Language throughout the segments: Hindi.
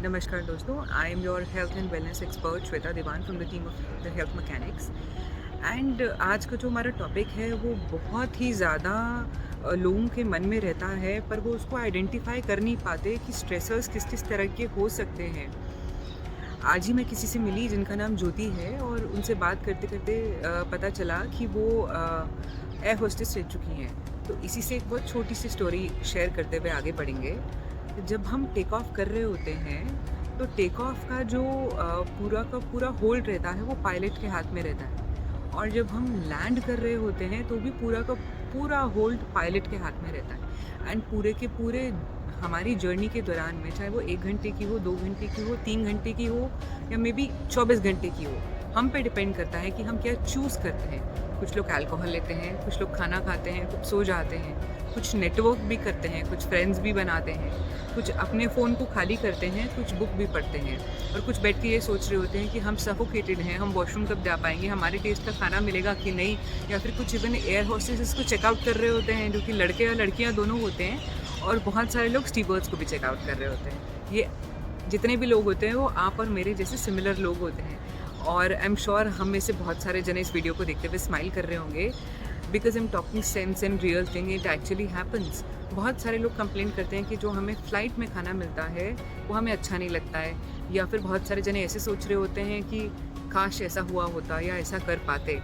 नमस्कार दोस्तों, I am your health and wellness expert Shweta Diwan from the team of the health mechanics. And आज का जो हमारा टॉपिक है वो बहुत ही ज़्यादा लोगों के मन में रहता है, पर वो उसको आइडेंटिफाई कर नहीं पाते कि स्ट्रेसर्स किस किस तरह के हो सकते हैं। आज ही मैं किसी से मिली जिनका नाम ज्योति है, और उनसे बात करते करते पता चला कि वो एयर होस्टेस रह चुकी हैं। तो इसी से एक बहुत छोटी सी स्टोरी शेयर करते हुए आगे बढ़ेंगे। जब हम टेक ऑफ कर रहे होते हैं तो टेक ऑफ का जो पूरा का पूरा होल्ड रहता है वो पायलट के हाथ में रहता है, और जब हम लैंड कर रहे होते हैं तो भी पूरा का पूरा होल्ड पायलट के हाथ में रहता है। एंड पूरे के पूरे हमारी जर्नी के दौरान में, चाहे वो 1 घंटे की हो, 2 घंटे की हो, 3 घंटे की हो, या मे बी 24 घंटे की हो, हम पे डिपेंड करता है कि हम क्या चूज़ करते हैं। कुछ लोग अल्कोहल लेते हैं, कुछ लोग खाना खाते हैं, कुछ सो जाते हैं, कुछ नेटवर्क भी करते हैं, कुछ फ्रेंड्स भी बनाते हैं, कुछ अपने फ़ोन को खाली करते हैं, कुछ बुक भी पढ़ते हैं, और कुछ बैठ के ये सोच रहे होते हैं कि हम सफोकेटेड हैं, हम वॉशरूम कब जा पाएंगे, हमारे टेस्ट का खाना मिलेगा कि नहीं। या फिर कुछ इवन एयर होस्टेसेस को चेकआउट कर रहे होते हैं, जो कि लड़के और लड़कियां दोनों होते हैं, और बहुत सारे लोग स्टीवर्ड्स को भी चेकआउट कर रहे होते हैं। ये जितने भी लोग होते हैं वो आप और मेरे जैसे सिमिलर लोग होते हैं, और आई एम श्योर हम में से बहुत सारे जने इस वीडियो को देखते हुए स्माइल कर रहे होंगे, because I am talking sense and real thing, it actually happens. बहुत सारे लोग कंप्लेंट करते हैं कि जो हमें फ़्लाइट में खाना मिलता है वो हमें अच्छा नहीं लगता है, या फिर बहुत सारे जने ऐसे सोच रहे होते हैं कि काश ऐसा हुआ होता या ऐसा कर पाते।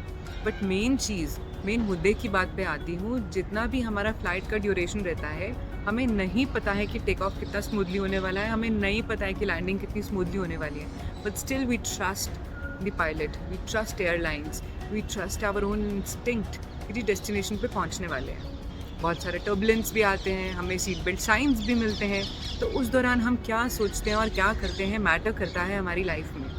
बट मेन मुद्दे की बात पे आती हूँ, जितना भी हमारा फ़्लाइट का ड्यूरेशन रहता है, हमें नहीं पता है कि टेक ऑफ कितना स्मूथली होने वाला है, हमें नहीं पता है कि लैंडिंग कितनी स्मूथली होने वाली है, but still we trust the pilot, we trust airlines, we trust our own instinct कि डेस्टिनेशन पे पहुंचने वाले हैं। बहुत सारे टर्बुलेंस भी आते हैं, हमें सीट बेल्ट साइंस भी मिलते हैं, तो उस दौरान हम क्या सोचते हैं और क्या करते हैं मैटर करता है हमारी लाइफ में।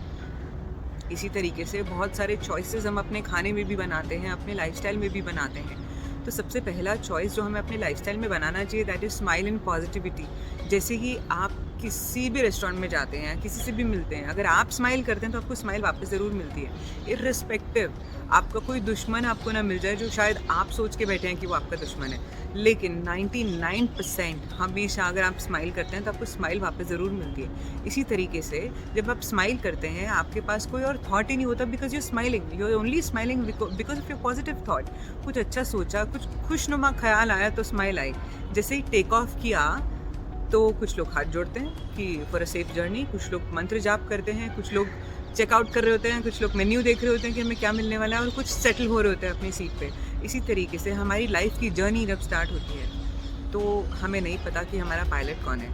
इसी तरीके से बहुत सारे चॉइसेस हम अपने खाने में भी बनाते हैं, अपने लाइफस्टाइल में भी बनाते हैं। तो सबसे पहला चॉइस जो हमें अपने लाइफस्टाइल में बनाना चाहिए, that is smile and positivity. जैसे ही आप किसी भी रेस्टोरेंट में जाते हैं, किसी से भी मिलते हैं, अगर आप स्माइल करते हैं तो आपको स्माइल वापस ज़रूर मिलती है, इर्रिस्पेक्टिव आपका कोई दुश्मन आपको ना मिल जाए जो शायद आप सोच के बैठे हैं कि वो आपका दुश्मन है, लेकिन 99% हमेशा अगर आप स्माइल करते हैं तो आपको स्माइल वापस ज़रूर मिलती है। इसी तरीके से जब आप स्माइल करते हैं आपके पास कोई और थॉट ही नहीं होता, because you are only smiling because of your positive thought. कुछ अच्छा सोचा, कुछ खुशनुमा ख्याल आया तो स्माइल आई। जैसे ही टेक ऑफ किया तो कुछ लोग हाथ जोड़ते हैं कि फॉर अ सेफ जर्नी, कुछ लोग मंत्र जाप करते हैं, कुछ लोग चेकआउट कर रहे होते हैं, कुछ लोग मेन्यू देख रहे होते हैं कि हमें क्या मिलने वाला है, और कुछ सेटल हो रहे होते हैं अपनी सीट पे। इसी तरीके से हमारी लाइफ की जर्नी जब स्टार्ट होती है तो हमें नहीं पता कि हमारा पायलट कौन है।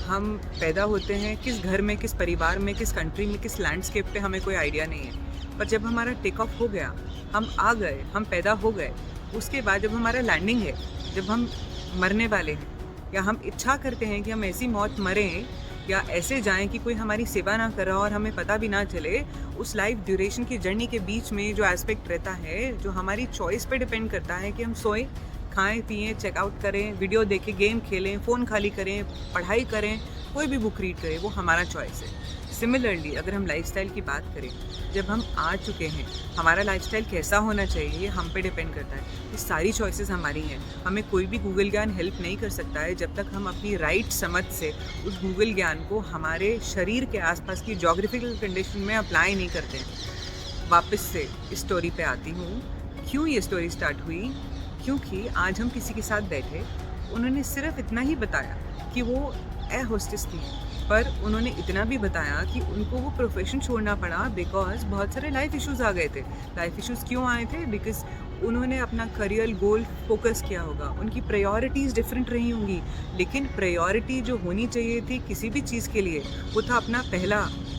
हम पैदा होते हैं किस घर में, किस परिवार में, किस कंट्री में, किस लैंडस्केप पे, हमें कोई आइडिया नहीं है। पर जब हमारा टेक ऑफ हो गया, हम आ गए, हम पैदा हो गए, उसके बाद जब हमारा लैंडिंग है, जब हम मरने वाले हैं, या हम इच्छा करते हैं कि हम ऐसी मौत मरें या ऐसे जाएं कि कोई हमारी सेवा ना कर रहा और हमें पता भी ना चले, उस लाइफ ड्यूरेशन की जर्नी के बीच में जो एस्पेक्ट रहता है, जो हमारी चॉइस पे डिपेंड करता है कि हम सोएं, खाएं पिएं, चेकआउट करें, वीडियो देखें, गेम खेलें, फ़ोन खाली करें, पढ़ाई करें, कोई भी बुक रीड करें, वो हमारा चॉइस है। सिमिलरली अगर हम लाइफस्टाइल की बात करें, जब हम आ चुके हैं, हमारा लाइफस्टाइल कैसा होना चाहिए ये हम पे डिपेंड करता है। ये सारी चॉइसेस हमारी हैं। हमें कोई भी गूगल ज्ञान हेल्प नहीं कर सकता है जब तक हम अपनी राइट समझ से उस गूगल ज्ञान को हमारे शरीर के आसपास की जोग्राफिकल कंडीशन में अप्लाई नहीं करते हैं। वापस से इस स्टोरी पे आती हूँ। क्यों ये स्टोरी स्टार्ट हुई? क्योंकि आज हम किसी के साथ बैठे, उन्होंने सिर्फ इतना ही बताया कि वो एयर होस्टेस थी, पर उन्होंने इतना भी बताया कि उनको वो प्रोफेशन छोड़ना पड़ा बिकॉज बहुत सारे लाइफ इश्यूज़ आ गए थे। लाइफ इश्यूज़ क्यों आए थे? बिकॉज उन्होंने अपना करियर गोल फोकस किया होगा, उनकी प्रायोरिटीज़ डिफरेंट रही होंगी, लेकिन प्रायोरिटी जो होनी चाहिए थी किसी भी चीज़ के लिए, वो था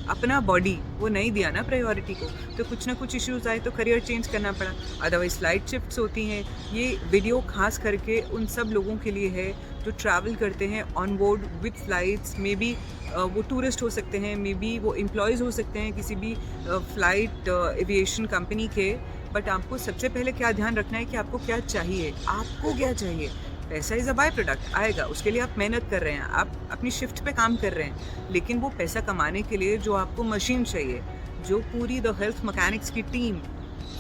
अपना बॉडी। वो नहीं दिया ना प्रायोरिटी को, तो कुछ ना कुछ इश्यूज़ आए तो करियर चेंज करना पड़ा, अदरवाइज फ्लाइट शिफ्ट्स होती हैं। ये वीडियो खास करके उन सब लोगों के लिए है जो ट्रैवल करते हैं on board with flights. May be वो टूरिस्ट हो सकते हैं, मे बी वो एम्प्लॉयज़ हो सकते हैं किसी भी फ़्लाइट एविएशन कंपनी के। बट आपको सबसे पहले क्या ध्यान रखना है कि आपको क्या चाहिए, आपको क्या चाहिए। पैसा इज़ अ बाय प्रोडक्ट, आएगा, उसके लिए आप मेहनत कर रहे हैं, आप अपनी शिफ्ट पे काम कर रहे हैं, लेकिन वो पैसा कमाने के लिए जो आपको मशीन चाहिए, जो पूरी द हेल्थ मैकेनिक्स की टीम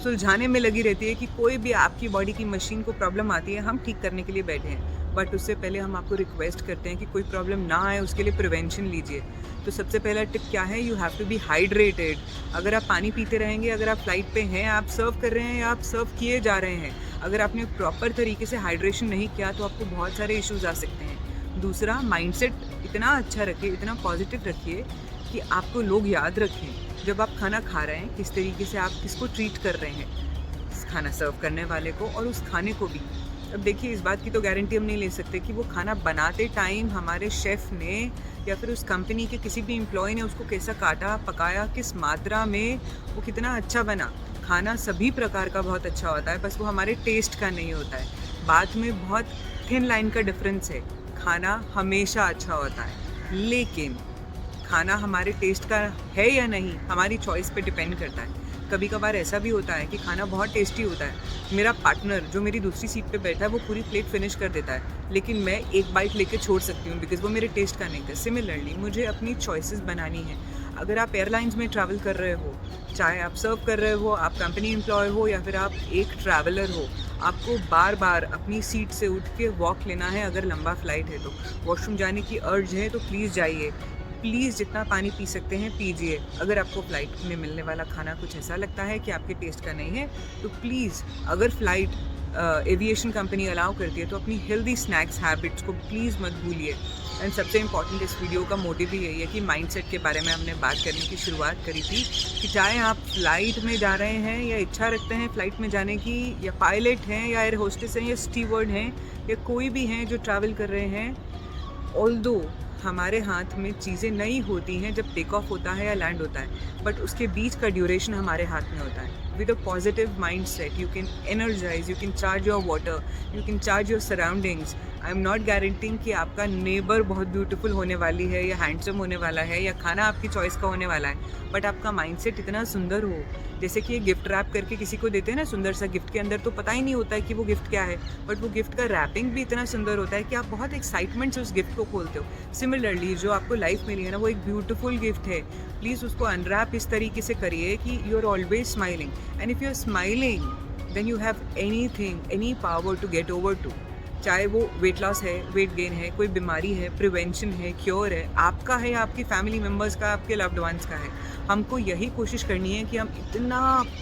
सुलझाने में लगी रहती है कि कोई भी आपकी बॉडी की मशीन को प्रॉब्लम आती है, हम ठीक करने के लिए बैठे हैं, बट उससे पहले हम आपको रिक्वेस्ट करते हैं कि कोई प्रॉब्लम ना आए उसके लिए प्रिवेंशन लीजिए। तो सबसे पहला टिप क्या है, you have to be hydrated. अगर आप पानी पीते रहेंगे, अगर आप फ्लाइट पे हैं, आप सर्व कर रहे हैं या आप सर्व किए जा रहे हैं, अगर आपने प्रॉपर तरीके से हाइड्रेशन नहीं किया तो आपको बहुत सारे इश्यूज आ सकते हैं। दूसरा, माइंडसेट इतना अच्छा रखिए, इतना पॉजिटिव रखिए कि आपको लोग याद रखें जब आप खाना खा रहे हैं, किस तरीके से आप किसको ट्रीट कर रहे हैं, खाना सर्व करने वाले को और उस खाने को भी। अब देखिए, इस बात की तो गारंटी हम नहीं ले सकते कि वो खाना बनाते टाइम हमारे शेफ़ ने या फिर उस कंपनी के किसी भी एम्प्लॉय ने उसको कैसा काटा, पकाया, किस मात्रा में, वो कितना अच्छा बना। खाना सभी प्रकार का बहुत अच्छा होता है, बस वो हमारे टेस्ट का नहीं होता है। बात में बहुत थिन लाइन का डिफरेंस है। खाना हमेशा अच्छा होता है, लेकिन खाना हमारे टेस्ट का है या नहीं हमारी चॉइस पे डिपेंड करता है। कभी कभार ऐसा भी होता है कि खाना बहुत टेस्टी होता है, मेरा पार्टनर जो मेरी दूसरी सीट पे बैठा है वो पूरी प्लेट फिनिश कर देता है, लेकिन मैं एक बाइट लेके छोड़ सकती हूँ बिकॉज वो मेरे टेस्ट का नहीं था। सिमिलरली मुझे अपनी चॉइसेस बनानी है। अगर आप एयरलाइंस में ट्रैवल कर रहे हो, चाहे आप सर्व कर रहे हो, आप कंपनी एम्प्लॉय हो या फिर आप एक ट्रैवलर हो, आपको बार बार अपनी सीट से उठ के वॉक लेना है। अगर लंबा फ्लाइट है तो वॉशरूम जाने की अर्ज है तो प्लीज़ जाइए। प्लीज़ जितना पानी पी सकते हैं पीजिए। अगर आपको फ़्लाइट में मिलने वाला खाना कुछ ऐसा लगता है कि आपके टेस्ट का नहीं है तो प्लीज़, अगर फ़्लाइट एविएशन कंपनी अलाउ करती है तो अपनी हेल्दी स्नैक्स हैबिट्स को प्लीज़ मत भूलिए। एंड सबसे इम्पॉर्टेंट इस वीडियो का मोटिव भी यही है कि माइंडसेट के बारे में हमने बात करने की शुरुआत करी थी कि चाहे आप फ़्लाइट में जा रहे हैं या इच्छा रखते हैं फ़्लाइट में जाने की, या पायलट हैं या एयर होस्टेस हैं या स्टीवर्ड हैं या कोई भी हैं जो ट्रैवल कर रहे हैं, ऑल्दो हमारे हाथ में चीज़ें नहीं होती हैं जब टेक ऑफ होता है या लैंड होता है, बट उसके बीच का ड्यूरेशन हमारे हाथ में होता है। With a positive mind set you can energise, you can charge your water, you can charge your surroundings. I am not guaranteeing कि आपका नेबर बहुत ब्यूटीफुल होने वाली है या हैंडसम होने वाला है या खाना आपकी चॉइस का होने वाला है, बट आपका माइंडसेट इतना सुंदर हो। जैसे कि ये गिफ्ट रैप करके किसी को देते हैं ना सुंदर सा गिफ्ट, के अंदर तो पता ही नहीं होता है कि वो गिफ्ट क्या है, बट वो गिफ्ट का रैपिंग भी इतना सुंदर होता है कि आप बहुत एक्साइटमेंट से उस गिफ्ट को खोलते हो। सिमिलरली जो आपको लाइफ मिली है ना, वो एक ब्यूटीफुल गिफ्ट है। प्लीज़ उसको अनरैप इस तरीके से करिए कि you are always smiling, and if you are smiling then you have anything, any power to get over to. चाहे वो वेट लॉस है, वेट गेन है, कोई बीमारी है, प्रिवेंशन है, क्योर है, आपका है या आपकी फैमिली मेम्बर्स का, आपके लव्ड वंस का है। हमको यही कोशिश करनी है कि हम इतना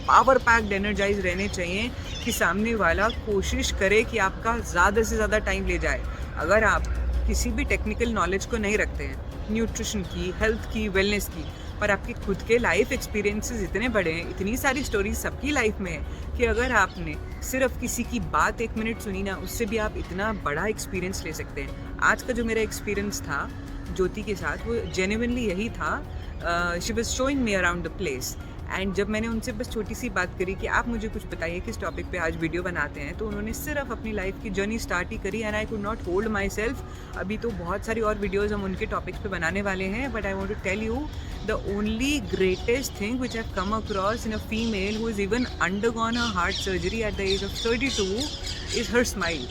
पावर पैक्ड एनर्जाइज रहने चाहिए कि सामने वाला कोशिश करे कि आपका ज़्यादा से ज़्यादा टाइम ले जाए। अगर आप किसी भी टेक्निकल नॉलेज को नहीं रखते हैं, न्यूट्रिशन की, हेल्थ की, वेलनेस की, पर आपके खुद के लाइफ एक्सपीरियंसेस इतने बड़े हैं, इतनी सारी स्टोरीज सबकी लाइफ में है कि अगर आपने सिर्फ किसी की बात 1 मिनट सुनी ना, उससे भी आप इतना बड़ा एक्सपीरियंस ले सकते हैं। आज का जो मेरा एक्सपीरियंस था ज्योति के साथ, वो जेन्युइनली यही था। She was showing me around the place, and जब मैंने उनसे बस छोटी सी बात करी कि आप मुझे कुछ बताइए किस टॉपिक पे आज वीडियो बनाते हैं, तो उन्होंने सिर्फ अपनी लाइफ की जर्नी स्टार्ट ही करी, and I could not hold my self. अभी तो बहुत सारी और वीडियोज़ हम उनके टॉपिक्स पे बनाने वाले हैं, but I want to tell you the only greatest thing which have come across in a female who is even undergone a heart surgery at the age of 32 is her smile.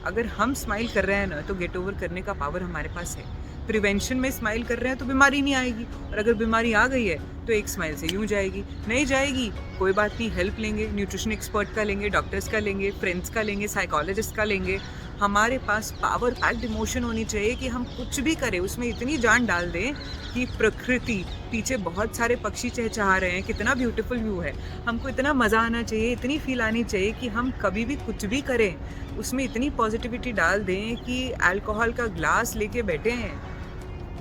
अगर हम स्माइल कर रहे हैं ना, तो गेट ओवर करने का पावर हमारे पास है। प्रिवेंशन में स्माइल कर रहे हैं तो बीमारी नहीं आएगी, और अगर बीमारी आ गई है तो एक स्माइल से यूँ जाएगी। नहीं जाएगी कोई बात नहीं, हेल्प लेंगे, न्यूट्रिशन एक्सपर्ट का लेंगे, डॉक्टर्स का लेंगे, फ्रेंड्स का लेंगे, साइकोलॉजिस्ट का लेंगे। हमारे पास पावर पैक्ड इमोशन होनी चाहिए कि हम कुछ भी करें उसमें इतनी जान डाल दें कि प्रकृति, पीछे बहुत सारे पक्षी चहचहा रहे हैं, कितना ब्यूटीफुल व्यू है, हमको इतना मज़ा आना चाहिए, इतनी फील आनी चाहिए कि हम कभी भी कुछ भी करें उसमें इतनी पॉजिटिविटी डाल दें कि अल्कोहल का ग्लास लेके बैठे हैं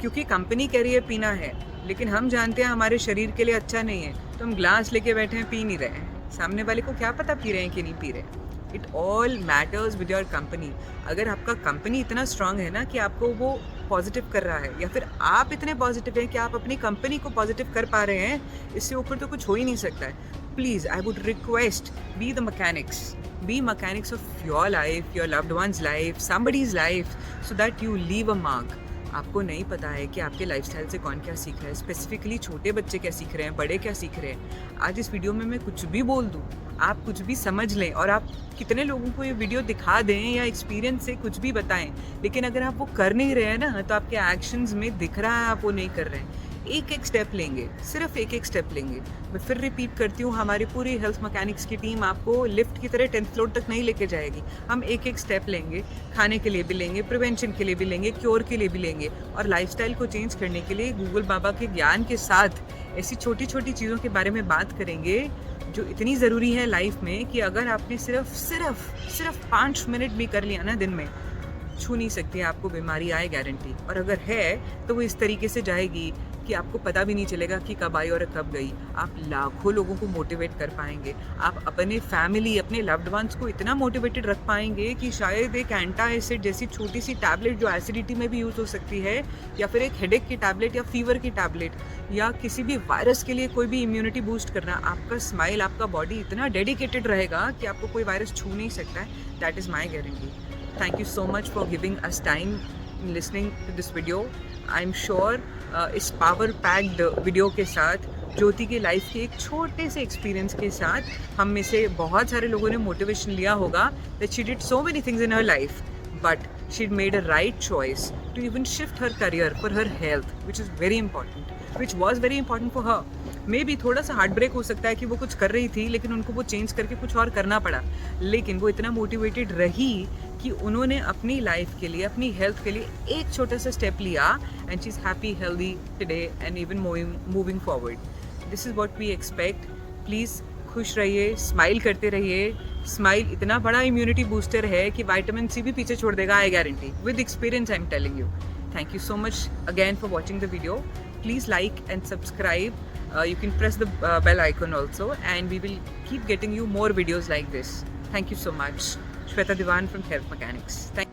क्योंकि कंपनी कह रही है पीना है, लेकिन हम जानते हैं हमारे शरीर के लिए अच्छा नहीं है, तो हम ग्लास लेके बैठे हैं, पी नहीं रहे हैं। सामने वाले को क्या पता पी रहे हैं कि नहीं पी रहे हैं। It all matters with your company. अगर आपका कंपनी इतना स्ट्रांग है ना कि आपको वो पॉजिटिव कर रहा है, या फिर आप इतने पॉजिटिव हैं कि आप अपनी कंपनी को पॉजिटिव कर पा रहे हैं, इससे ऊपर तो कुछ हो ही नहीं सकता है। Please, I would request, be the mechanics, be mechanics of your life, your loved one's life, somebody's life, so that you leave a mark. आपको नहीं पता है कि आपके लाइफस्टाइल से कौन क्या सीख रहा है, स्पेसिफिकली छोटे बच्चे क्या सीख रहे हैं, बड़े क्या सीख रहे हैं। आज इस वीडियो में मैं कुछ भी बोल दूँ, आप कुछ भी समझ लें, और आप कितने लोगों को ये वीडियो दिखा दें या एक्सपीरियंस से कुछ भी बताएं, लेकिन अगर आप वो कर नहीं रहे हैं ना, तो आपके एक्शंस में दिख रहा है आप वो नहीं कर रहे हैं। एक एक स्टेप लेंगे, सिर्फ एक एक स्टेप लेंगे। मैं फिर रिपीट करती हूँ, हमारी पूरी हेल्थ मैकेनिक्स की टीम आपको लिफ्ट की तरह 10th फ्लोर तक नहीं लेके जाएगी। हम एक एक स्टेप लेंगे, खाने के लिए भी लेंगे, प्रिवेंशन के लिए भी लेंगे, क्योर के लिए भी लेंगे, और लाइफस्टाइल को चेंज करने के लिए गूगल बाबा के ज्ञान के साथ ऐसी छोटी छोटी चीज़ों के बारे में बात करेंगे जो इतनी ज़रूरी है लाइफ में कि अगर आपने सिर्फ 5 मिनट भी कर लिया ना दिन में, छू नहीं सकती है आपको बीमारी आए गारंटी। और अगर है तो वो इस तरीके से जाएगी कि आपको पता भी नहीं चलेगा कि कब आई और कब गई। आप लाखों लोगों को मोटिवेट कर पाएंगे, आप अपने फैमिली, अपने लव्ड वंस को इतना मोटिवेटेड रख पाएंगे कि शायद एक एंटा एसिड जैसी छोटी सी टैबलेट जो एसिडिटी में भी यूज़ हो सकती है, या फिर एक हेडेक की टैबलेट या फीवर की टैबलेट, या किसी भी वायरस के लिए कोई भी इम्यूनिटी बूस्ट करना, आपका स्माइल, आपका बॉडी इतना डेडिकेटेड रहेगा कि आपको कोई वायरस छू नहीं सकता है। That is my guarantee. Thank you so much for giving us time in listening to this video. I'm sure इस पावर पैक्ड वीडियो के साथ, ज्योति की लाइफ के एक छोटे से एक्सपीरियंस के साथ, हम में से बहुत सारे लोगों ने मोटिवेशन लिया होगा that she did so many things in her life, but she made a right choice to even shift her career for her health, which is very important, which was very important for her. मे भी थोड़ा सा हार्ट ब्रेक हो सकता है कि वो कुछ कर रही थी लेकिन उनको वो चेंज करके कुछ और करना पड़ा, लेकिन वो इतना मोटिवेटेड रही कि उन्होंने अपनी लाइफ के लिए, अपनी हेल्थ के लिए एक छोटा सा स्टेप लिया, and she is happy, healthy today and even moving forward. This is what we expect. Please खुश रहिए, स्माइल करते रहिए। स्माइल इतना बड़ा इम्यूनिटी बूस्टर है कि विटामिन सी भी पीछे छोड़ देगा, I guarantee, with experience I am telling you. Thank you so much again for watching the video. Please like and subscribe. You can press the bell icon also, and we will keep getting you more videos like this. Thank you so much. Shweta Diwan from Health Mechanics. Thank